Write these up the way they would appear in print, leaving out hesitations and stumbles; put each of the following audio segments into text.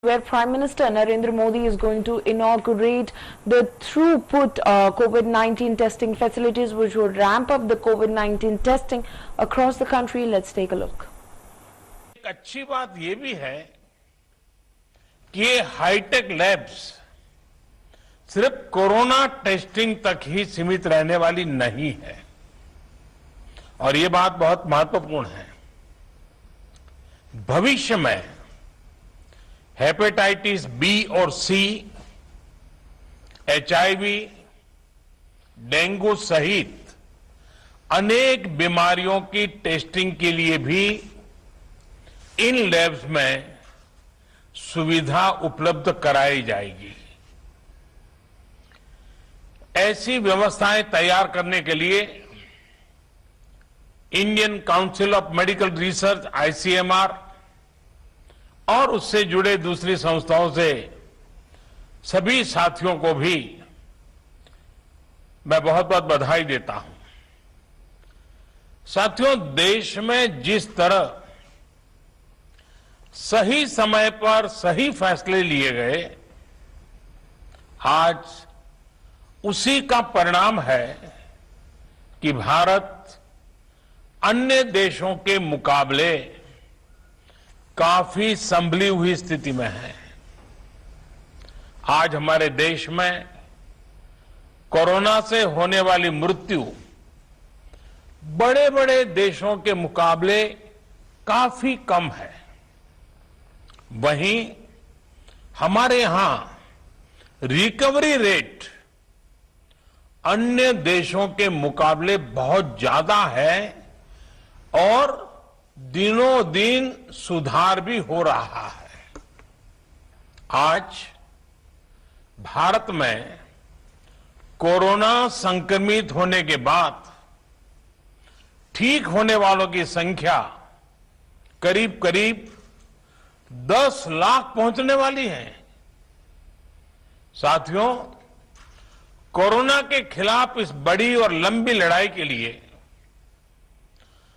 where Prime Minister Narendra Modi is going to inaugurate the throughput COVID-19 testing facilities, which will ramp up the COVID-19 testing across the country. Let's take a look. एक अच्छी बात यह भी है कि ये hi tech labs सिर्फ corona testing तक ही सीमित रहने वाली नहीं है और ये बात बहुत महत्वपूर्ण है। भविष्य में हेपेटाइटिस बी और सी, एचआईवी, डेंगू सहित अनेक बीमारियों की टेस्टिंग के लिए भी इन लैब्स में सुविधा उपलब्ध कराई जाएगी। ऐसी व्यवस्थाएं तैयार करने के लिए Indian council of medical research ICMR और उससे जुड़े दूसरी संस्थाओं से सभी साथियों को भी मैं बहुत बहुत बधाई देता हूं। साथियों, देश में जिस तरह सही समय पर सही फैसले लिए गए, आज उसी का परिणाम है कि भारत अन्य देशों के मुकाबले काफी संभली हुई स्थिति में है। आज हमारे देश में कोरोना से होने वाली मृत्यु बड़े बड़े देशों के मुकाबले काफी कम है। वहीं हमारे यहां रिकवरी रेट अन्य देशों के मुकाबले बहुत ज्यादा है और दिनों दिन सुधार भी हो रहा है। आज भारत में कोरोना संक्रमित होने के बाद ठीक होने वालों की संख्या करीब करीब 10 लाख पहुंचने वाली है। साथियों, कोरोना के खिलाफ इस बड़ी और लंबी लड़ाई के लिए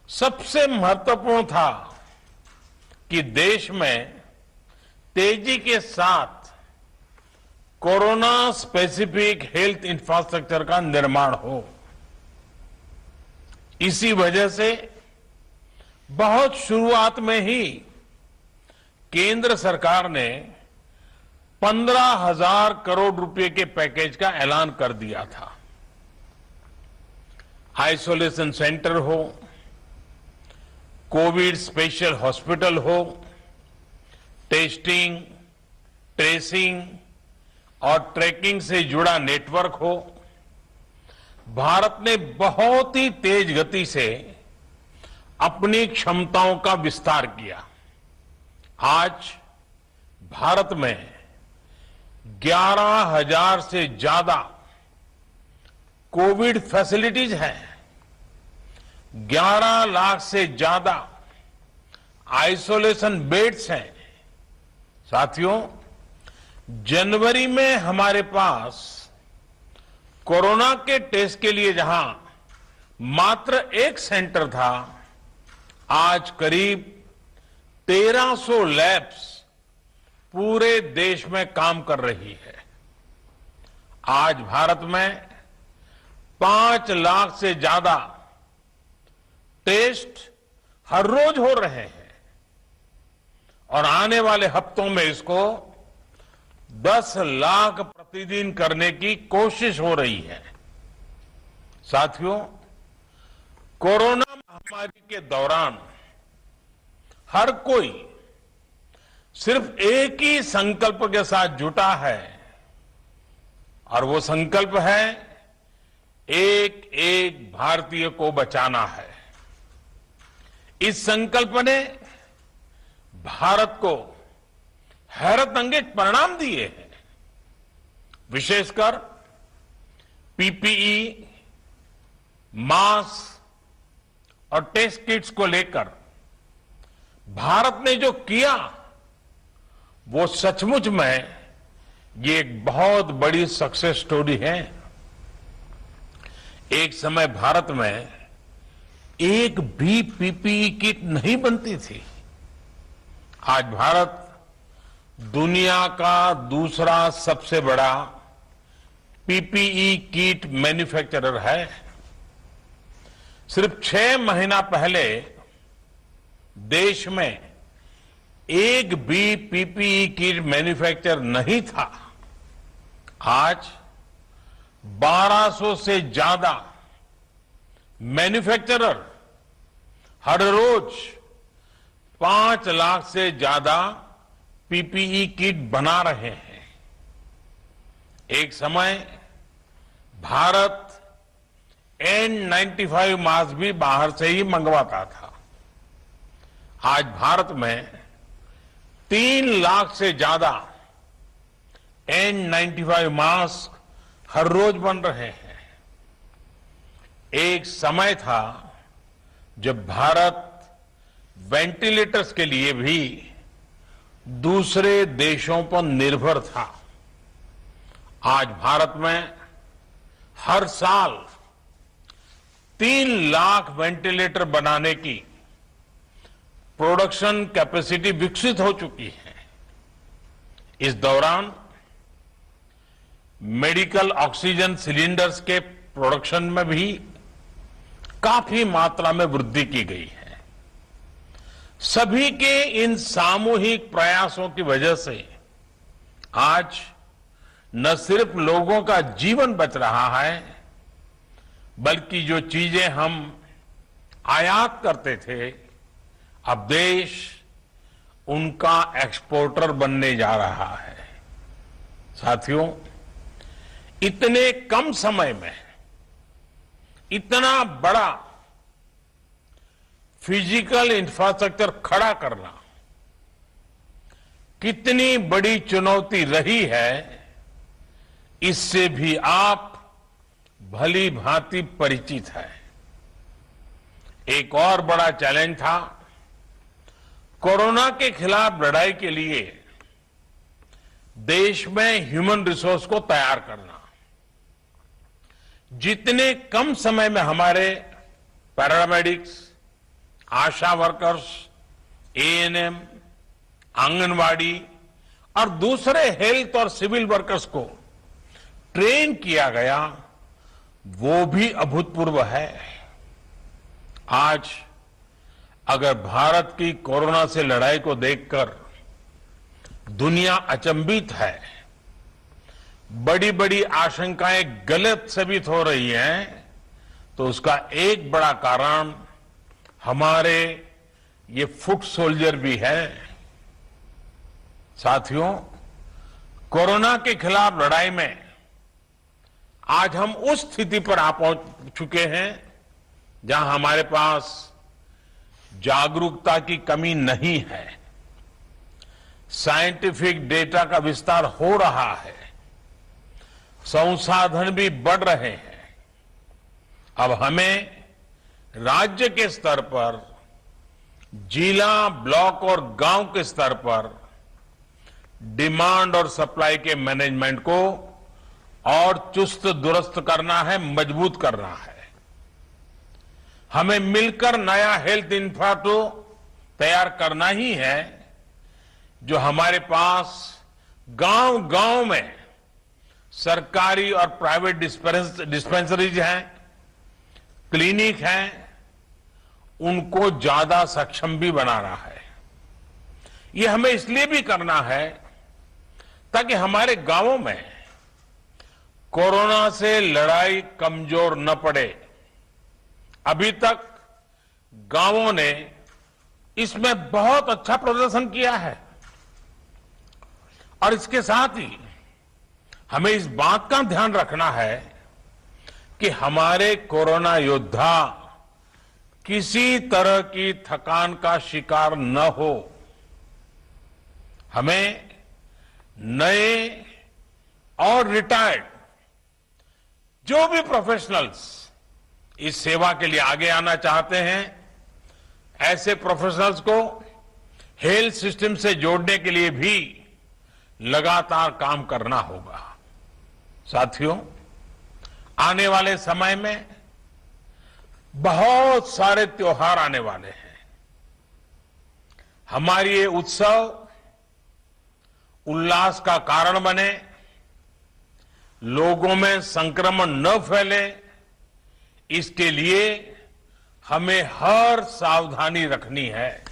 सबसे महत्वपूर्ण था कि देश में तेजी के साथ कोरोना स्पेसिफिक हेल्थ इंफ्रास्ट्रक्चर का निर्माण हो। इसी वजह से बहुत शुरुआत में ही केंद्र सरकार ने 15,000 करोड़ रुपए के पैकेज का ऐलान कर दिया था। आइसोलेशन सेंटर हो, कोविड स्पेशल हॉस्पिटल हो, टेस्टिंग, ट्रेसिंग और ट्रैकिंग से जुड़ा नेटवर्क हो, भारत ने बहुत ही तेज गति से अपनी क्षमताओं का विस्तार किया। आज भारत में 11,000 से ज्यादा कोविड फैसिलिटीज हैं, 11 लाख से ज्यादा आइसोलेशन बेड्स हैं। साथियों, जनवरी में हमारे पास कोरोना के टेस्ट के लिए जहां मात्र एक सेंटर था, आज करीब 1300 लैब्स पूरे देश में काम कर रही है। आज भारत में 5 लाख से ज्यादा टेस्ट हर रोज हो रहे हैं और आने वाले हफ्तों में इसको 10 लाख प्रतिदिन करने की कोशिश हो रही है। साथियों, कोरोना महामारी के दौरान हर कोई सिर्फ एक ही संकल्प के साथ जुटा है और वो संकल्प है एक एक भारतीय को बचाना है। इस संकल्प ने भारत को हैरतअंगेज परिणाम दिए हैं। विशेषकर पीपीई, मास्क और टेस्ट किट्स को लेकर भारत ने जो किया वो सचमुच में ये एक बहुत बड़ी सक्सेस स्टोरी है। एक समय भारत में एक भी पीपीई किट नहीं बनती थी। आज भारत दुनिया का दूसरा सबसे बड़ा पीपीई किट मैन्युफैक्चरर है। सिर्फ 6 महीना पहले देश में एक भी पीपीई किट मैन्युफैक्चर नहीं था। आज 1200 से ज्यादा मैन्युफैक्चरर हर रोज 5 लाख से ज्यादा पीपीई किट बना रहे हैं। एक समय भारत N95 मास्क भी बाहर से ही मंगवाता था। आज भारत में 3 लाख से ज्यादा N95 मास्क हर रोज बन रहे हैं। एक समय था जब भारत वेंटिलेटर्स के लिए भी दूसरे देशों पर निर्भर था। आज भारत में हर साल 3 लाख वेंटिलेटर बनाने की प्रोडक्शन कैपेसिटी विकसित हो चुकी है। इस दौरान मेडिकल ऑक्सीजन सिलेंडर्स के प्रोडक्शन में भी काफी मात्रा में वृद्धि की गई है। सभी के इन सामूहिक प्रयासों की वजह से आज न सिर्फ लोगों का जीवन बच रहा है, बल्कि जो चीजें हम आयात करते थे, अब देश उनका एक्सपोर्टर बनने जा रहा है। साथियों, इतने कम समय में इतना बड़ा फिजिकल इंफ्रास्ट्रक्चर खड़ा करना कितनी बड़ी चुनौती रही है, इससे भी आप भली भांति परिचित है। एक और बड़ा चैलेंज था कोरोना के खिलाफ लड़ाई के लिए देश में ह्यूमन रिसोर्स को तैयार करना। जितने कम समय में हमारे पैरामेडिक्स, आशा वर्कर्स, एएनएम, आंगनवाड़ी और दूसरे हेल्थ और सिविल वर्कर्स को ट्रेन किया गया, वो भी अभूतपूर्व है। आज अगर भारत की कोरोना से लड़ाई को देखकर दुनिया अचंभित है, बड़ी बड़ी आशंकाएं गलत साबित हो रही हैं, तो उसका एक बड़ा कारण हमारे ये फुट सोल्जर भी है। साथियों, कोरोना के खिलाफ लड़ाई में आज हम उस स्थिति पर आ पहुंच चुके हैं जहां हमारे पास जागरूकता की कमी नहीं है। साइंटिफिक डेटा का विस्तार हो रहा है, संसाधन भी बढ़ रहे हैं। अब हमें राज्य के स्तर पर, जिला, ब्लॉक और गांव के स्तर पर डिमांड और सप्लाई के मैनेजमेंट को और चुस्त दुरुस्त करना है, मजबूत करना है। हमें मिलकर नया हेल्थ इंफ्रा तो तैयार करना ही है, जो हमारे पास गांव गांव में सरकारी और प्राइवेट डिस्पेंसरीज हैं, क्लिनिक हैं, उनको ज्यादा सक्षम भी बनाना है। ये हमें इसलिए भी करना है ताकि हमारे गांवों में कोरोना से लड़ाई कमजोर न पड़े। अभी तक गांवों ने इसमें बहुत अच्छा प्रदर्शन किया है और इसके साथ ही हमें इस बात का ध्यान रखना है कि हमारे कोरोना योद्धा किसी तरह की थकान का शिकार न हो। हमें नए और रिटायर्ड जो भी प्रोफेशनल्स इस सेवा के लिए आगे आना चाहते हैं, ऐसे प्रोफेशनल्स को हेल्थ सिस्टम से जोड़ने के लिए भी लगातार काम करना होगा। साथियों, आने वाले समय में बहुत सारे त्योहार आने वाले हैं। हमारे ये उत्सव उल्लास का कारण बने, लोगों में संक्रमण न फैले, इसके लिए हमें हर सावधानी रखनी है।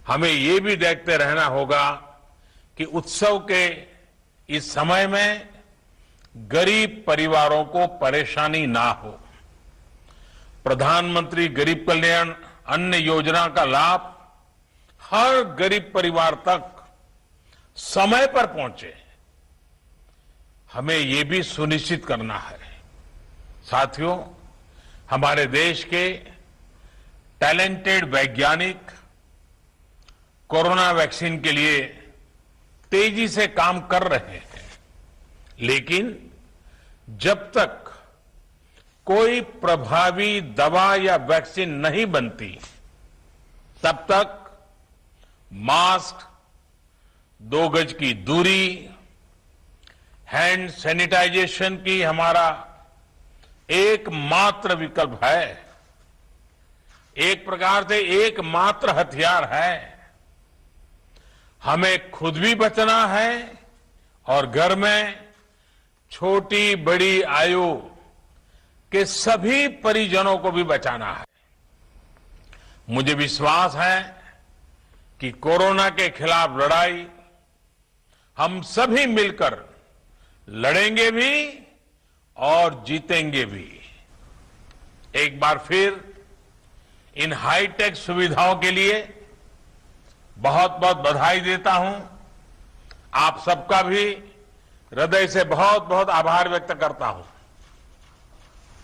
हमें ये भी देखते रहना होगा कि उत्सव के इस समय में गरीब परिवारों को परेशानी ना हो। प्रधानमंत्री गरीब कल्याण अन्न योजना का लाभ हर गरीब परिवार तक समय पर पहुंचे, हमें ये भी सुनिश्चित करना है। साथियों, हमारे देश के टैलेंटेड वैज्ञानिक कोरोना वैक्सीन के लिए तेजी से काम कर रहे हैं, लेकिन जब तक कोई प्रभावी दवा या वैक्सीन नहीं बनती, तब तक मास्क, 2 गज की दूरी, हैंड सैनिटाइजेशन की हमारा एकमात्र विकल्प है, एक प्रकार से एकमात्र हथियार है। हमें खुद भी बचना है और घर में छोटी बड़ी आयु के सभी परिजनों को भी बचाना है। मुझे विश्वास है कि कोरोना के खिलाफ लड़ाई हम सभी मिलकर लड़ेंगे भी और जीतेंगे भी। एक बार फिर इन हाईटेक सुविधाओं के लिए बहुत बहुत बधाई देता हूं। आप सबका भी हृदय से बहुत बहुत आभार व्यक्त करता हूं।